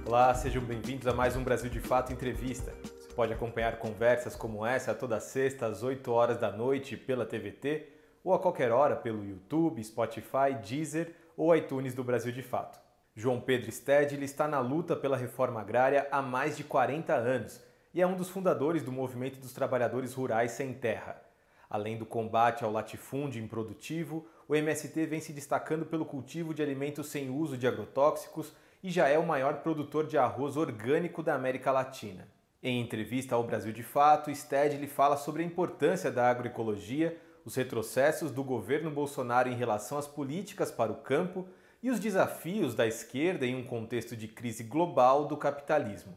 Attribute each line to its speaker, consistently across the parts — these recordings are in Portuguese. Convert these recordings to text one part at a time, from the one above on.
Speaker 1: Olá, sejam bem-vindos a mais um Brasil de Fato Entrevista. Você pode acompanhar conversas como essa toda sexta às 8 horas da noite pela TVT ou a qualquer hora pelo YouTube, Spotify, Deezer ou iTunes do Brasil de Fato. João Pedro Stedley está na luta pela reforma agrária há mais de 40 anos e é um dos fundadores do Movimento dos Trabalhadores Rurais Sem Terra. Além do combate ao latifúndio improdutivo, o MST vem se destacando pelo cultivo de alimentos sem uso de agrotóxicos e já é o maior produtor de arroz orgânico da América Latina. Em entrevista ao Brasil de Fato, Stedley fala sobre a importância da agroecologia, os retrocessos do governo Bolsonaro em relação às políticas para o campo e os desafios da esquerda em um contexto de crise global do capitalismo.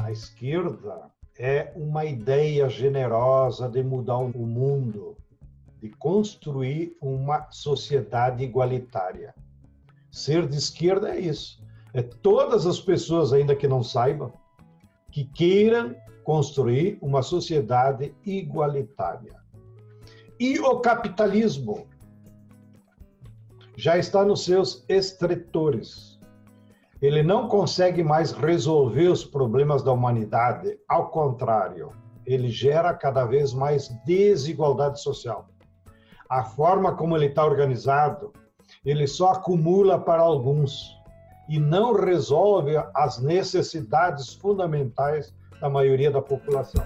Speaker 2: A esquerda é uma ideia generosa de mudar o mundo, de construir uma sociedade igualitária. Ser de esquerda é isso. É todas as pessoas, ainda que não saibam, que queiram construir uma sociedade igualitária. E o capitalismo já está nos seus estretores. Ele não consegue mais resolver os problemas da humanidade. Ao contrário, ele gera cada vez mais desigualdade social. A forma como ele está organizado, ele só acumula para alguns e não resolve as necessidades fundamentais da maioria da população.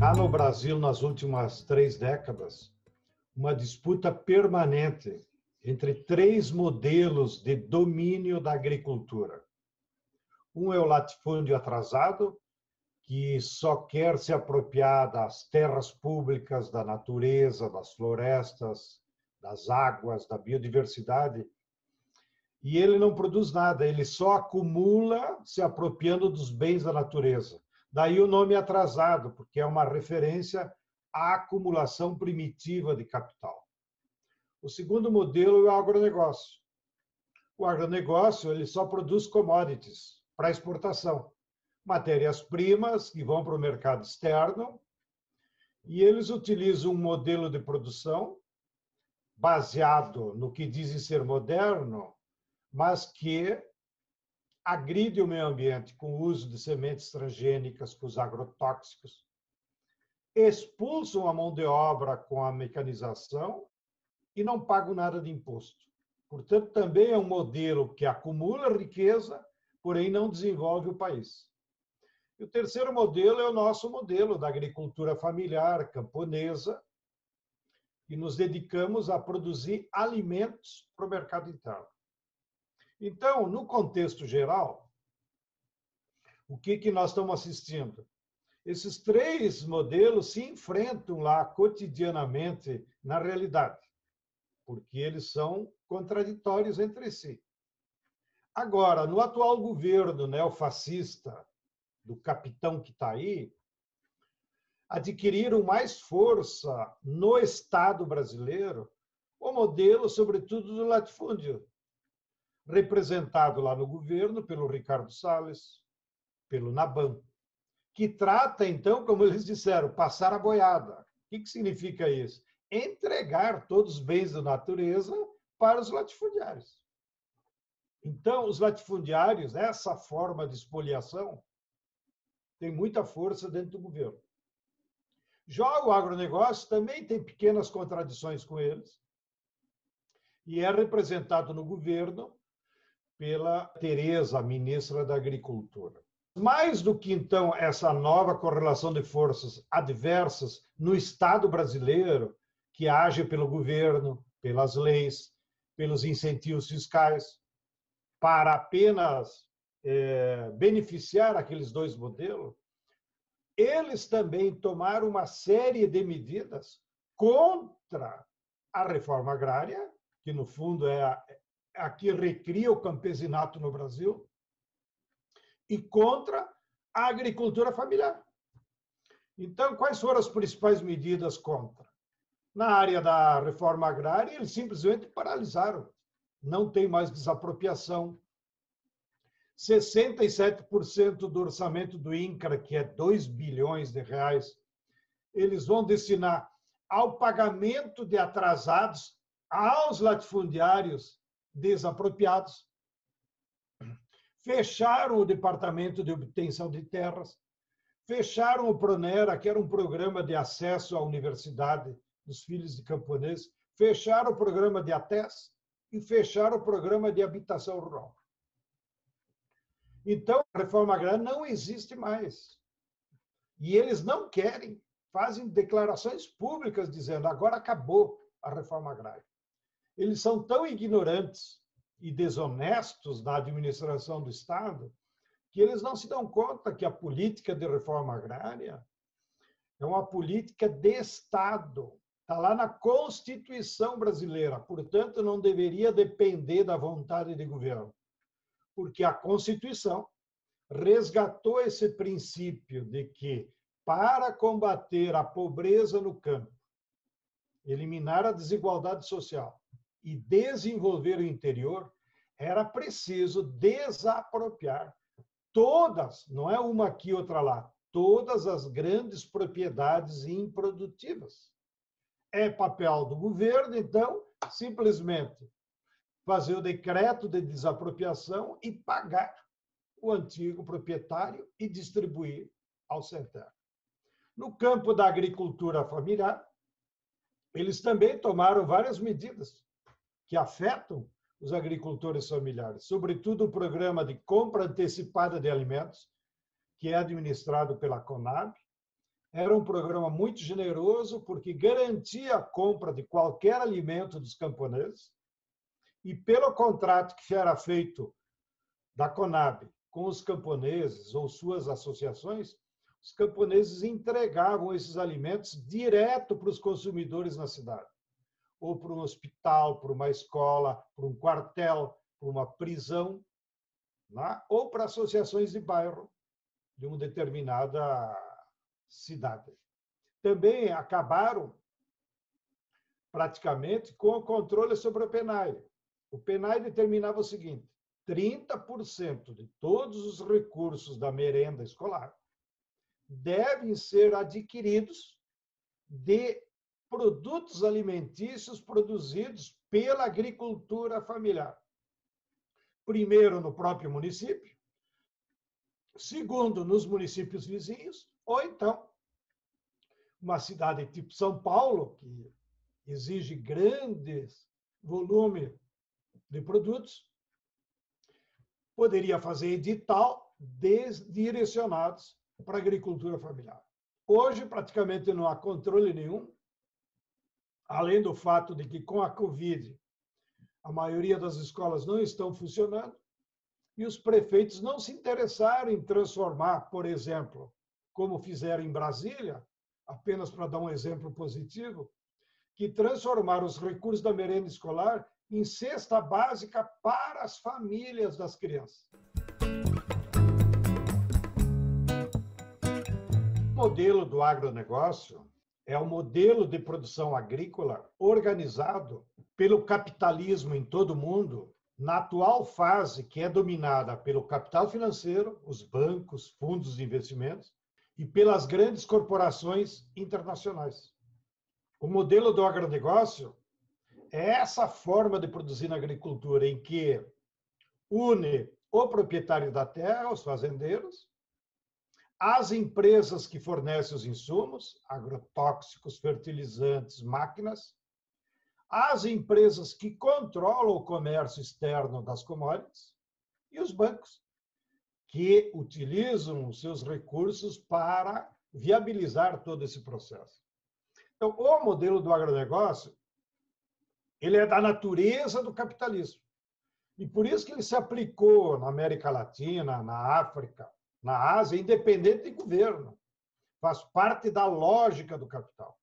Speaker 2: Há no Brasil, nas últimas 3 décadas, uma disputa permanente entre 3 modelos de domínio da agricultura. Um é o latifúndio atrasado, que só quer se apropriar das terras públicas, da natureza, das florestas, das águas, da biodiversidade. E ele não produz nada, ele só acumula se apropriando dos bens da natureza. Daí o nome atrasado, porque é uma referência à acumulação primitiva de capital. O segundo modelo é o agronegócio. O agronegócio ele só produz commodities para exportação, matérias-primas que vão para o mercado externo, e eles utilizam um modelo de produção baseado no que dizem ser moderno, mas que agride o meio ambiente com o uso de sementes transgênicas, com os agrotóxicos, expulsam a mão de obra com a mecanização e não pagam nada de imposto. Portanto, também é um modelo que acumula riqueza, porém não desenvolve o país. E o terceiro modelo é o nosso modelo da agricultura familiar, camponesa, e nos dedicamos a produzir alimentos para o mercado interno. Então, no contexto geral, o que nós estamos assistindo? Esses 3 modelos se enfrentam lá cotidianamente na realidade, porque eles são contraditórios entre si. Agora, no atual governo neofascista, do capitão que está aí, adquiriram mais força no Estado brasileiro o modelo, sobretudo, do latifúndio, representado lá no governo pelo Ricardo Salles, pelo Naban, que trata, então, como eles disseram, passar a boiada. O que significa isso? Entregar todos os bens da natureza para os latifundiários. Então, os latifundiários, essa forma de expoliação, tem muita força dentro do governo. Já o agronegócio também tem pequenas contradições com eles e é representado no governo pela Tereza, ministra da Agricultura. Mais do que, então, essa nova correlação de forças adversas no Estado brasileiro, que age pelo governo, pelas leis, pelos incentivos fiscais, para apenas beneficiar aqueles 2 modelos, eles também tomaram uma série de medidas contra a reforma agrária, que, no fundo, é a que recria o campesinato no Brasil, e contra a agricultura familiar. Então, quais foram as principais medidas contra? Na área da reforma agrária, eles simplesmente paralisaram. Não tem mais desapropriação. 67% do orçamento do INCRA, que é 2 bilhões de reais, eles vão destinar ao pagamento de atrasados aos latifundiários desapropriados, fecharam o Departamento de Obtenção de Terras, fecharam o Pronera, que era um programa de acesso à universidade dos filhos de camponeses, fecharam o programa de ATES e fecharam o programa de habitação rural. Então, a reforma agrária não existe mais. E eles não querem, fazem declarações públicas dizendo agora acabou a reforma agrária. Eles são tão ignorantes e desonestos na administração do Estado que eles não se dão conta que a política de reforma agrária é uma política de Estado. Está lá na Constituição brasileira, portanto, não deveria depender da vontade de governo, porque a Constituição resgatou esse princípio de que, para combater a pobreza no campo, eliminar a desigualdade social e desenvolver o interior, era preciso desapropriar todas, não é uma aqui, outra lá, todas as grandes propriedades improdutivas. É papel do governo, então, simplesmente fazer o decreto de desapropriação e pagar o antigo proprietário e distribuir ao sem terra. No campo da agricultura familiar, eles também tomaram várias medidas que afetam os agricultores familiares, sobretudo o programa de compra antecipada de alimentos, que é administrado pela Conab. Era um programa muito generoso, porque garantia a compra de qualquer alimento dos camponeses, e pelo contrato que era feito da Conab com os camponeses ou suas associações, os camponeses entregavam esses alimentos direto para os consumidores na cidade, ou para um hospital, para uma escola, para um quartel, para uma prisão, né? Ou para associações de bairro de uma determinada cidade. Também acabaram praticamente com o controle sobre o PNAE. O PNAE determinava o seguinte: 30% de todos os recursos da merenda escolar devem ser adquiridos de produtos alimentícios produzidos pela agricultura familiar. Primeiro, no próprio município, segundo, nos municípios vizinhos, ou então, uma cidade tipo São Paulo, que exige grandes volume de produtos, poderia fazer edital direcionados para a agricultura familiar. Hoje, praticamente não há controle nenhum, além do fato de que, com a Covid, a maioria das escolas não estão funcionando e os prefeitos não se interessaram em transformar, por exemplo, como fizeram em Brasília, apenas para dar um exemplo positivo, que transformaram os recursos da merenda escolar em cesta básica para as famílias das crianças. O modelo do agronegócio é o modelo de produção agrícola organizado pelo capitalismo em todo o mundo, na atual fase que é dominada pelo capital financeiro, os bancos, fundos de investimentos, e pelas grandes corporações internacionais. O modelo do agronegócio é essa forma de produzir na agricultura em que une o proprietário da terra, os fazendeiros, as empresas que fornecem os insumos, agrotóxicos, fertilizantes, máquinas, as empresas que controlam o comércio externo das commodities e os bancos, que utilizam os seus recursos para viabilizar todo esse processo. Então, o modelo do agronegócio, ele é da natureza do capitalismo. E por isso que ele se aplicou na América Latina, na África, na Ásia, independente de governo. Faz parte da lógica do capital.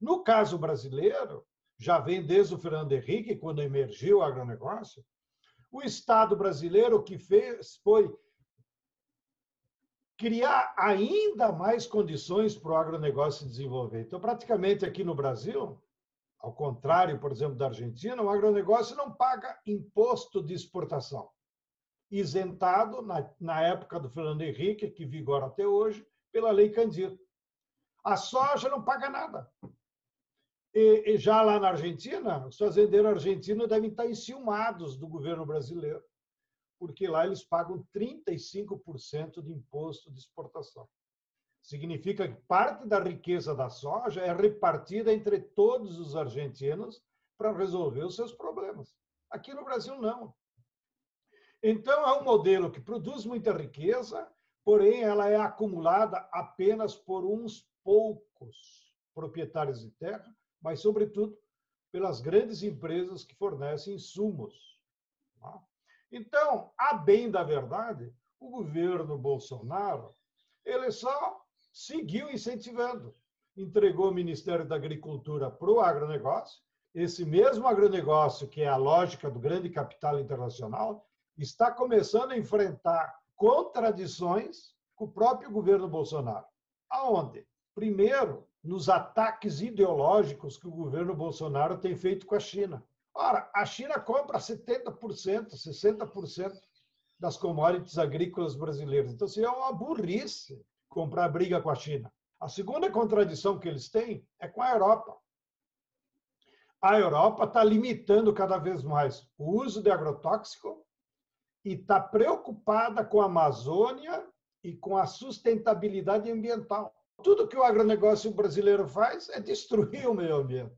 Speaker 2: No caso brasileiro, já vem desde o Fernando Henrique, quando emergiu o agronegócio, o Estado brasileiro o que fez foi criar ainda mais condições para o agronegócio se desenvolver. Então, praticamente aqui no Brasil, ao contrário, por exemplo, da Argentina, o agronegócio não paga imposto de exportação, isentado, na época do Fernando Henrique, que vigora até hoje, pela Lei Candir. A soja não paga nada. E já lá na Argentina, os fazendeiros argentinos devem estar enciumados do governo brasileiro, porque lá eles pagam 35% de imposto de exportação. Significa que parte da riqueza da soja é repartida entre todos os argentinos para resolver os seus problemas. Aqui no Brasil, não. Então, é um modelo que produz muita riqueza, porém, ela é acumulada apenas por uns poucos proprietários de terra, mas, sobretudo, pelas grandes empresas que fornecem insumos. Então, a bem da verdade, o governo Bolsonaro ele só seguiu incentivando. Entregou o Ministério da Agricultura para o agronegócio. Esse mesmo agronegócio, que é a lógica do grande capital internacional, está começando a enfrentar contradições com o próprio governo Bolsonaro. Aonde? Primeiro, nos ataques ideológicos que o governo Bolsonaro tem feito com a China. Ora, a China compra 70%, 60% das commodities agrícolas brasileiras. Então, seria uma burrice comprar briga com a China. A segunda contradição que eles têm é com a Europa. A Europa está limitando cada vez mais o uso de agrotóxico e está preocupada com a Amazônia e com a sustentabilidade ambiental. Tudo que o agronegócio brasileiro faz é destruir o meio ambiente.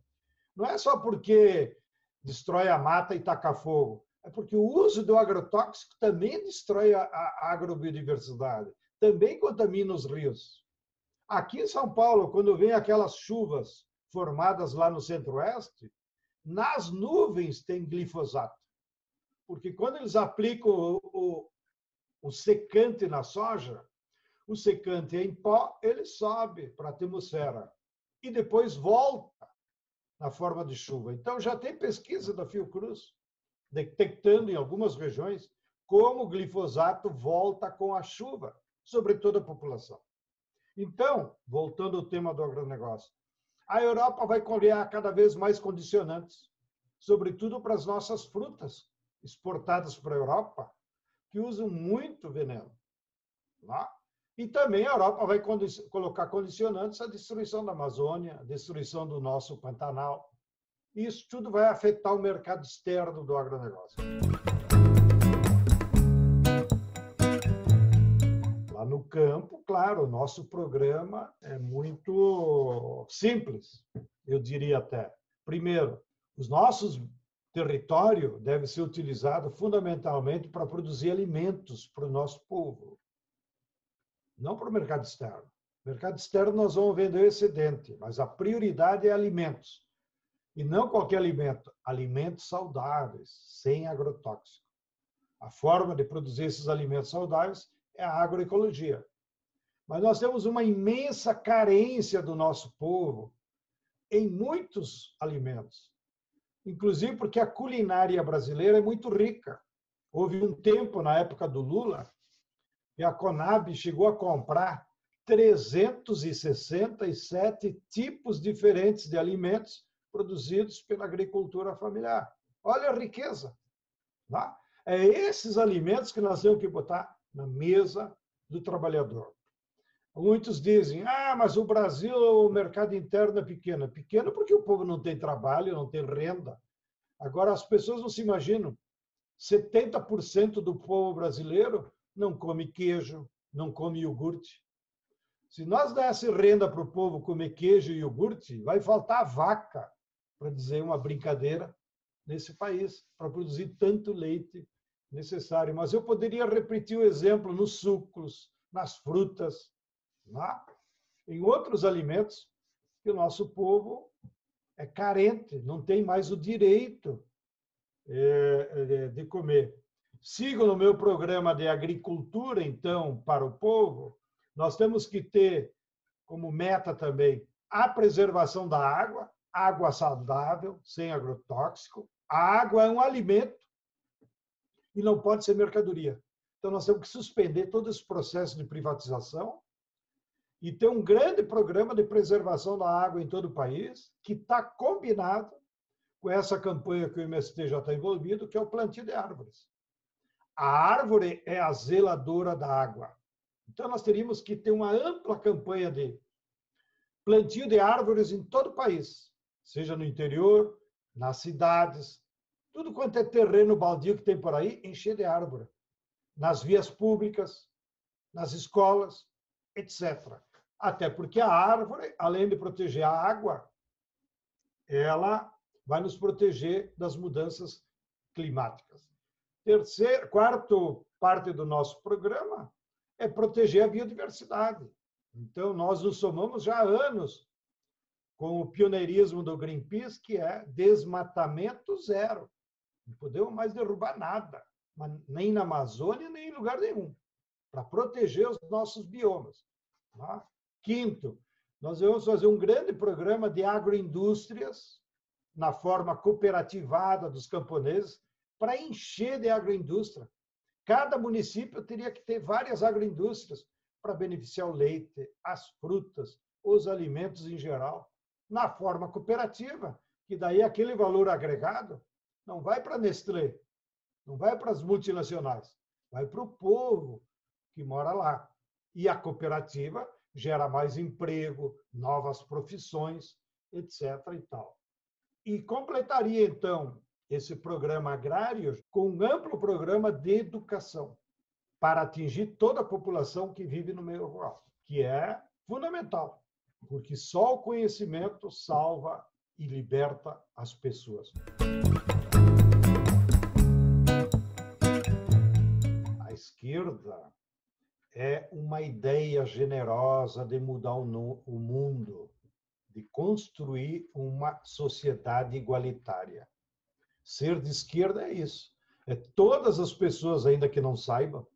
Speaker 2: Não é só porque destrói a mata e taca fogo, é porque o uso do agrotóxico também destrói a agrobiodiversidade, também contamina os rios. Aqui em São Paulo, quando vem aquelas chuvas formadas lá no centro-oeste, nas nuvens tem glifosato. Porque quando eles aplicam o secante na soja, o secante em pó, ele sobe para a atmosfera e depois volta na forma de chuva. Então, já tem pesquisa da Fiocruz detectando em algumas regiões como o glifosato volta com a chuva sobre toda a população. Então, voltando ao tema do agronegócio, a Europa vai criar cada vez mais condicionantes, sobretudo para as nossas frutas exportadas para a Europa, que usam muito veneno. Tá? E também a Europa vai colocar condicionantes à destruição da Amazônia, à destruição do nosso Pantanal. Isso tudo vai afetar o mercado externo do agronegócio. Lá no campo, claro, o nosso programa é muito simples, eu diria até. Primeiro, os nossos territórios devem ser utilizados fundamentalmente para produzir alimentos para o nosso povo, não para o mercado externo. No mercado externo nós vamos vender o excedente, mas a prioridade é alimentos. E não qualquer alimento, alimentos saudáveis, sem agrotóxico. A forma de produzir esses alimentos saudáveis é a agroecologia. Mas nós temos uma imensa carência do nosso povo em muitos alimentos. Inclusive porque a culinária brasileira é muito rica. Houve um tempo, na época do Lula, que a Conab chegou a comprar 367 tipos diferentes de alimentos produzidos pela agricultura familiar. Olha a riqueza. Tá? É esses alimentos que nós temos que botar na mesa do trabalhador. Muitos dizem, mas o Brasil, o mercado interno é pequeno. É pequeno porque o povo não tem trabalho, não tem renda. Agora, as pessoas não se imaginam. 70% do povo brasileiro não come queijo, não come iogurte. Se nós desse renda para o povo comer queijo e iogurte, vai faltar vaca, para dizer uma brincadeira, nesse país, para produzir tanto leite necessário. Mas eu poderia repetir o exemplo nos sucos, nas frutas, em outros alimentos que o nosso povo é carente, não tem mais o direito de comer. Sigo no meu programa de agricultura, então, para o povo, nós temos que ter como meta também a preservação da água, água saudável, sem agrotóxico. A água é um alimento e não pode ser mercadoria. Então, nós temos que suspender todo esse processo de privatização e ter um grande programa de preservação da água em todo o país, que está combinado com essa campanha que o MST já está envolvido, que é o plantio de árvores. A árvore é a zeladora da água. Então, nós teríamos que ter uma ampla campanha de plantio de árvores em todo o país. seja no interior, nas cidades, tudo quanto é terreno baldio que tem por aí, encher de árvore. Nas vias públicas, nas escolas, etc. Até porque a árvore, além de proteger a água, ela vai nos proteger das mudanças climáticas. Quarto parte do nosso programa é proteger a biodiversidade. Então, nós nos somamos já há anos com o pioneirismo do Greenpeace, que é desmatamento zero. Não podemos mais derrubar nada, nem na Amazônia, nem em lugar nenhum, para proteger os nossos biomas. Tá? Quinto, nós vamos fazer um grande programa de agroindústrias, na forma cooperativada dos camponeses, para encher de agroindústria. Cada município teria que ter várias agroindústrias para beneficiar o leite, as frutas, os alimentos em geral, na forma cooperativa, que daí aquele valor agregado não vai para a Nestlé, não vai para as multinacionais, vai para o povo que mora lá. E a cooperativa gera mais emprego, novas profissões, etc. e tal. E completaria, então, esse programa agrário com um amplo programa de educação para atingir toda a população que vive no meio rural, que é fundamental, porque só o conhecimento salva e liberta as pessoas. A esquerda é uma ideia generosa de mudar o mundo, de construir uma sociedade igualitária. Ser de esquerda é isso. É todas as pessoas, ainda que não saibam,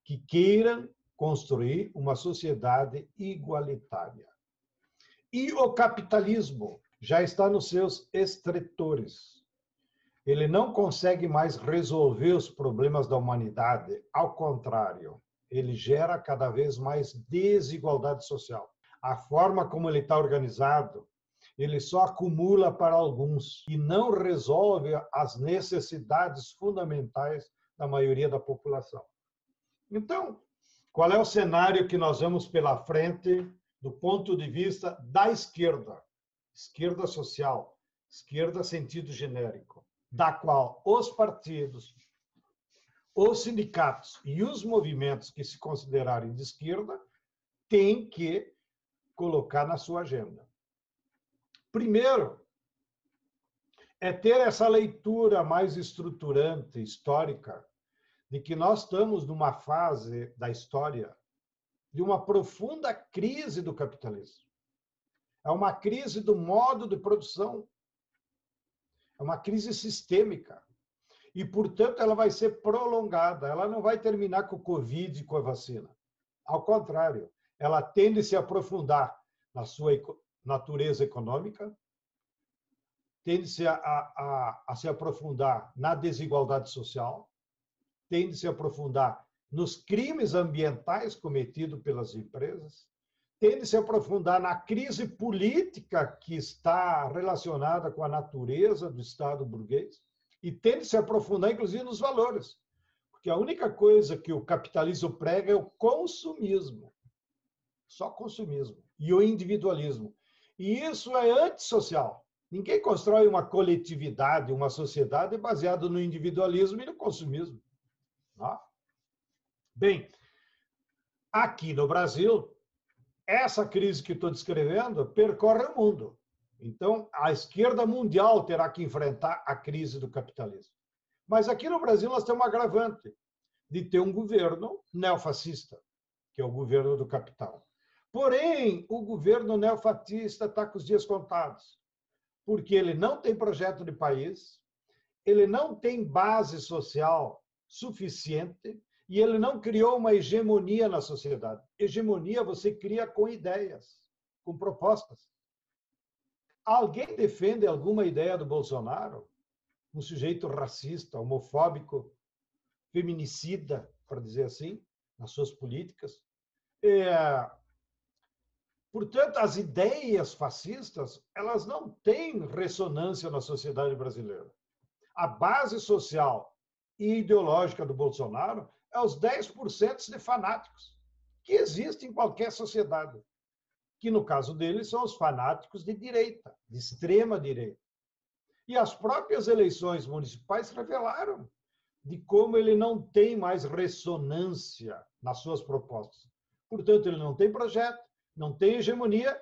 Speaker 2: que queiram construir uma sociedade igualitária. E o capitalismo já está nos seus estretores. Ele não consegue mais resolver os problemas da humanidade. Ao contrário, ele gera cada vez mais desigualdade social. A forma como ele está organizado, ele só acumula para alguns e não resolve as necessidades fundamentais da maioria da população. Então, qual é o cenário que nós vamos pela frente do ponto de vista da esquerda? Esquerda social, esquerda sentido genérico, da qual os partidos, os sindicatos e os movimentos que se considerarem de esquerda têm que colocar na sua agenda. Primeiro, é ter essa leitura mais estruturante, histórica, de que nós estamos numa fase da história de uma profunda crise do capitalismo. É uma crise do modo de produção. É uma crise sistêmica. E, portanto, ela vai ser prolongada. Ela não vai terminar com o Covid e com a vacina. Ao contrário, ela tende a se aprofundar na sua natureza econômica, tende-se a se aprofundar na desigualdade social, tende-se a aprofundar nos crimes ambientais cometidos pelas empresas, tende-se a aprofundar na crise política que está relacionada com a natureza do Estado burguês e tende-se a aprofundar, inclusive, nos valores. Porque a única coisa que o capitalismo prega é o consumismo. Só consumismo. E o individualismo. E isso é antissocial. Ninguém constrói uma coletividade, uma sociedade baseada no individualismo e no consumismo. Tá? Bem, aqui no Brasil, essa crise que estou descrevendo percorre o mundo. Então, a esquerda mundial terá que enfrentar a crise do capitalismo. Mas aqui no Brasil nós temos um agravante de ter um governo neofascista, que é o governo do capital. Porém, o governo neofascista está com os dias contados, porque ele não tem projeto de país, ele não tem base social suficiente e ele não criou uma hegemonia na sociedade. Hegemonia você cria com ideias, com propostas. Alguém defende alguma ideia do Bolsonaro? Um sujeito racista, homofóbico, feminicida, para dizer assim, nas suas políticas? Portanto, as ideias fascistas, elas não têm ressonância na sociedade brasileira. A base social e ideológica do Bolsonaro é os 10% de fanáticos que existem em qualquer sociedade, que no caso dele são os fanáticos de direita, de extrema direita. E as próprias eleições municipais revelaram de como ele não tem mais ressonância nas suas propostas. Portanto, ele não tem projeto, não tem hegemonia,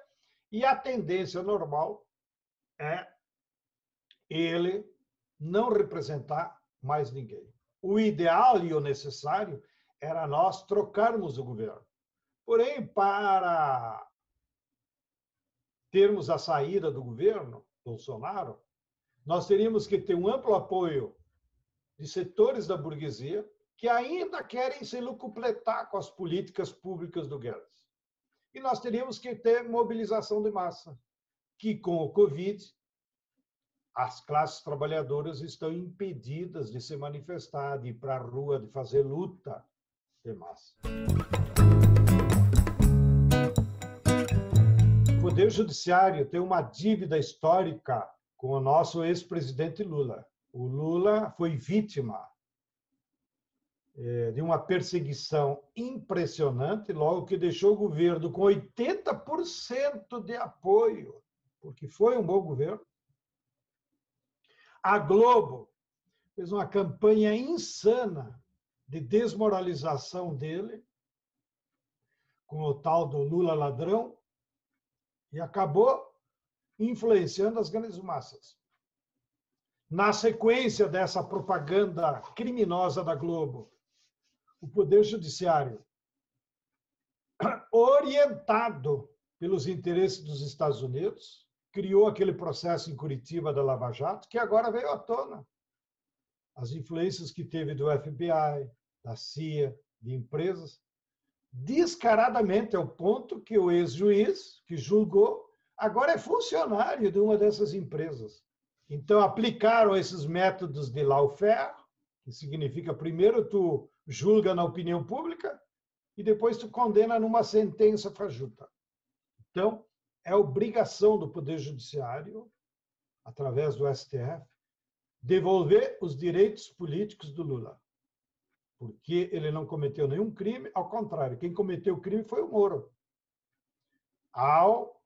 Speaker 2: e a tendência normal é ele não representar mais ninguém. O ideal e o necessário era nós trocarmos o governo. Porém, para termos a saída do governo Bolsonaro, nós teríamos que ter um amplo apoio de setores da burguesia que ainda querem se locupletar com as políticas públicas do Guedes. E nós teríamos que ter mobilização de massa, que com o Covid, as classes trabalhadoras estão impedidas de se manifestar, de ir para a rua, de fazer luta de massa. O Poder Judiciário tem uma dívida histórica com o nosso ex-presidente Lula. O Lula foi vítima de uma perseguição impressionante, logo que deixou o governo com 80% de apoio, porque foi um bom governo. A Globo fez uma campanha insana de desmoralização dele, com o tal do Lula ladrão, e acabou influenciando as grandes massas. Na sequência dessa propaganda criminosa da Globo, o Poder Judiciário, orientado pelos interesses dos Estados Unidos, criou aquele processo em Curitiba da Lava Jato, que agora veio à tona. As influências que teve do FBI, da CIA, de empresas, descaradamente ao ponto que o ex-juiz que julgou agora é funcionário de uma dessas empresas. Então, aplicaram esses métodos de lawfare, que significa primeiro tu julga na opinião pública e depois tu condena numa sentença fajuta. Então, é obrigação do Poder Judiciário, através do STF, devolver os direitos políticos do Lula. Porque ele não cometeu nenhum crime, ao contrário, quem cometeu o crime foi o Moro. Ao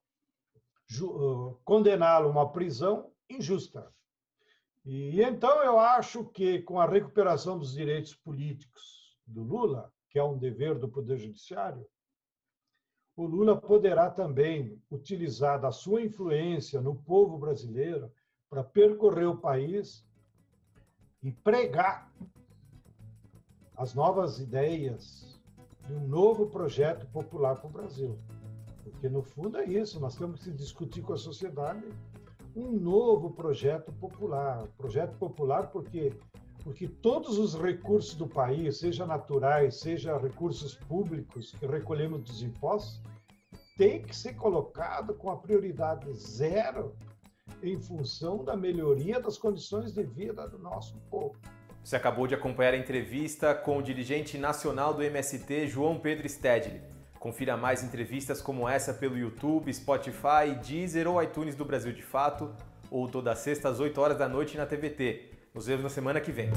Speaker 2: condená-lo a uma prisão injusta. E então eu acho que com a recuperação dos direitos políticos do Lula, que é um dever do Poder Judiciário, o Lula poderá também utilizar da sua influência no povo brasileiro para percorrer o país e pregar as novas ideias de um novo projeto popular para o Brasil. Porque, no fundo, é isso, nós temos que discutir com a sociedade um novo projeto popular. Projeto popular porque todos os recursos do país, seja naturais, seja recursos públicos que recolhemos dos impostos, tem que ser colocado com a prioridade zero em função da melhoria das condições de vida do nosso povo.
Speaker 1: Você acabou de acompanhar a entrevista com o dirigente nacional do MST, João Pedro Stedley. Confira mais entrevistas como essa pelo YouTube, Spotify, Deezer ou iTunes do Brasil de Fato, ou toda sexta às 8 horas da noite na TVT. Nos vemos na semana que vem.